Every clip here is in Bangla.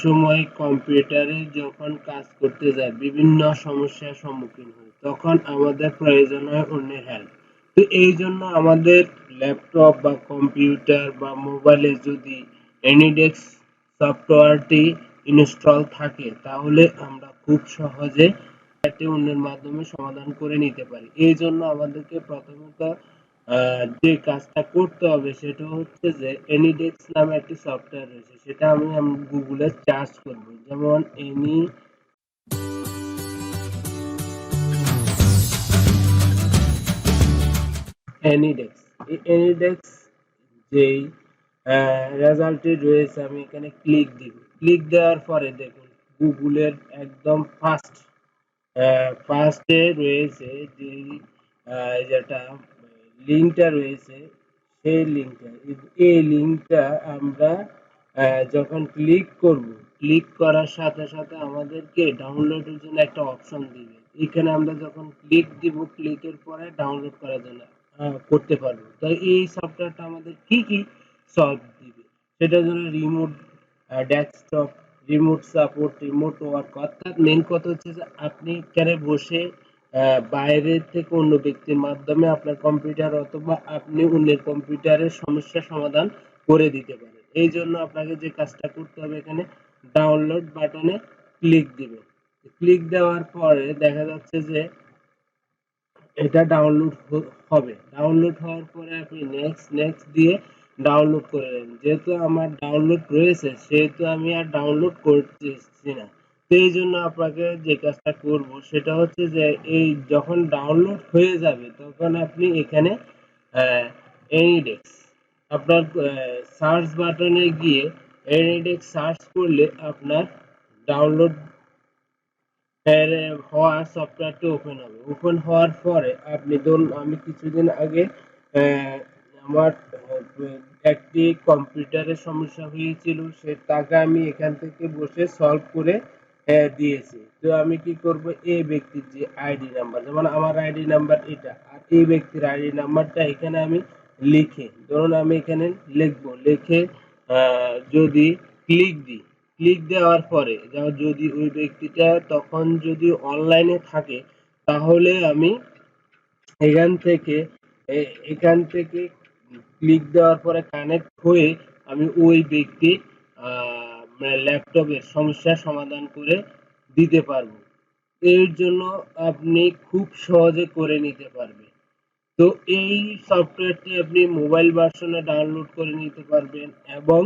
সময় কম্পিউটারে যখন কাজ করতে যায় বিভিন্ন সমস্যার সম্মুখীন হই, তখন আমাদের প্রয়োজন হয় অন্যের হেল্প। তো এই জন্য আমাদের ল্যাপটপ বা কম্পিউটার বা মোবাইলে যদি AnyDesk সফটওয়্যারটি ইনস্টল থাকে, তাহলে আমরা খুব সহজে এটি অন্যের মাধ্যমে সমাধান করে নিতে পারি। এই জন্য আমাদেরকে প্রথমত যে কাজটা করতে হবে সেটা হচ্ছে যে AnyDesk নামে একটি সফটওয়্যার রয়েছে, সেটা আমি গুগলে সার্চ করব, যেমন AnyDesk। এই AnyDesk যেই রেজাল্টটি রয়েছে, আমি এখানে ক্লিক দিব। ক্লিক দেওয়ার পরে দেখুন গুগলের একদম ফার্স্টে রয়েছে যে যেটা লিঙ্কটা রয়েছে, সেই লিঙ্কটা, এই লিঙ্কটা আমরা যখন ক্লিক করব, ক্লিক করার সাথে সাথে আমাদেরকে ডাউনলোডের জন্য একটা অপশন দিবে। এখানে আমরা যখন ক্লিক দিব, ক্লিকের পরে ডাউনলোড করার জন্য করতে পারবো। তো এই সফটওয়্যারটা আমাদের কি কি সলভ দিবে, সেটার জন্য remote desktop, remote support, remote work, অর্থাৎ মেন কথা হচ্ছে যে আপনি এখানে বসে বাইরে থেকে অন্য ব্যক্তির মাধ্যমে আপনার কম্পিউটার অথবা আপনি অন্যের কম্পিউটারের সমস্যার সমাধান করে দিতে পারেন। এই জন্য আপনাকে যে কাজটা করতে হবে, এখানে ডাউনলোড বাটনে ক্লিক দিবেন। ক্লিক দেওয়ার পরে দেখা যাচ্ছে যে এটা ডাউনলোড হবে। ডাউনলোড হওয়ার পরে আপনি নেক্সট দিয়ে ডাউনলোড করে নেবেন। যেহেতু আমার ডাউনলোড রয়েছে, সেহেতু আমি আর ডাউনলোড করতেছি না। তো এই জন্য আপনাকে যে কাজটা করব সেটা হচ্ছে যে এই যখন ডাউনলোড হয়ে যাবে, তখন আপনি এখানে AnyDesk আপনার সার্চ বাটনে গিয়ে AnyDesk সার্চ করলে আপনার ডাউনলোড হওয়া সফটওয়্যারটি ওপেন হবে। ওপেন হওয়ার পরে আপনি ধরুন, আমি কিছুদিন আগে আমার একটি কম্পিউটারের সমস্যা হয়েছিল, সে টাকা আমি এখান থেকে বসে সলভ করে দিয়েছি। তো আমি কি করব, এই ব্যক্তির যে আইডি নাম্বার, যেমন আমার আইডি নাম্বার এটা, আর এই ব্যক্তির আইডি নাম্বারটা এখানে আমি লিখে, ধরুন আমি এখানে লিখবো, লিখে যদি ক্লিক দিই, ক্লিক দেওয়ার পরে যদি ওই ব্যক্তিটা তখন যদি অনলাইনে থাকে, তাহলে আমি এখান থেকে ক্লিক দেওয়ার পরে কানেক্ট হয়ে আমি ওই ব্যক্তির ল্যাপটপের সমস্যার সমাধান করে দিতে পারবো। এর জন্য আপনি খুব সহজে করে নিতে পারবেন। তো এই সফটওয়্যারটি আপনি মোবাইল ভার্সনে ডাউনলোড করে নিতে পারবেন, এবং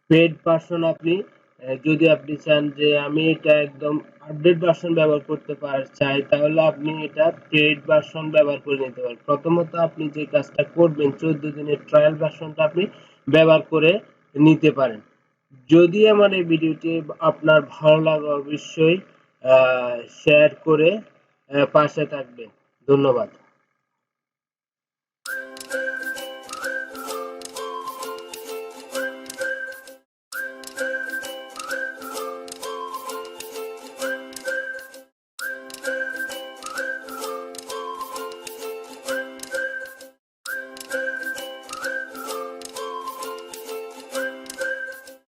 পেড ভার্সন আপনি যদি আপনি চান যে আমি এটা একদম আপডেট ভার্সন ব্যবহার করতে চাই, তাহলে আপনি এটা পেড ভার্সন ব্যবহার করে নিতে পারেন। প্রথমত আপনি যে কাজটা করবেন, 14 দিনের ট্রায়াল ভার্সনটা আপনি ব্যবহার করে নিতে পারেন। যদি আমার এই ভিডিওটি আপনার ভালো লাগে, অবশ্যই শেয়ার করে পাশে থাকবেন। ধন্যবাদ।